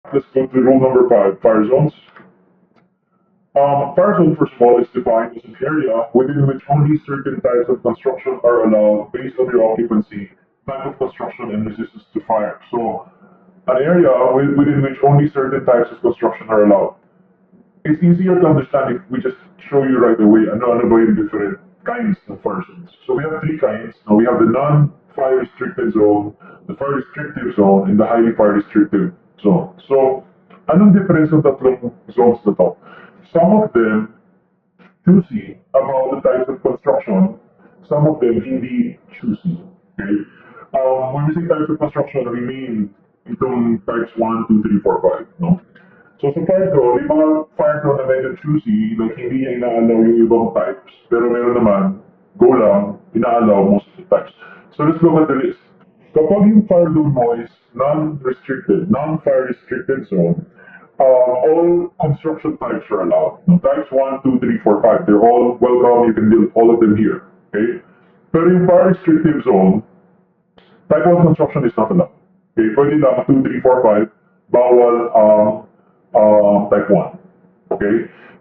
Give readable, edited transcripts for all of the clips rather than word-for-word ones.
Let's go to rule number 5, fire zones. Fire zone, first of all, is defined as an area within which only certain types of construction are allowed based on their occupancy, type of construction, and resistance to fire. So, an area within which only certain types of construction are allowed. It's easier to understand if we just show you right away ano ba yung different kinds of fire zones. So we have three kinds. Now we have the non-fire restricted zone, the fire restrictive zone, and the highly fire restrictive zone. So, anong difference ng tatlong zones na to? Some of them choosy about the types of construction, some of them hindi choosy. Okay? When we say types of construction, we mean itong types 1, 2, 3, 4, 5. No? So sa fire zone, may mga fire zone na medyo choosy, like hindi niya inaalaw yung ibang types, pero meron naman, go lang, inaalaw most of the types. So let's look at the list. Kapag yung fire zone mo is non-restricted, non-fire restricted zone, all construction types are allowed. No, types 1, 2, 3, 4, 5, they're all welcome, you can build all of them here. Okay? Pero yung fire restrictive zone, type 1 construction is not allowed. Okay, pwede lang 2, 3, 4, 5, bawal type 1. Okay?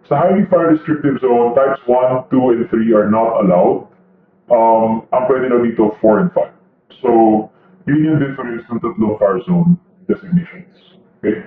Sa highly fire restrictive zone, types 1, 2, and 3 are not allowed. Ang pwede na dito 4 and 5. So, yun yung difference ng tatlong fire zone designations. Okay?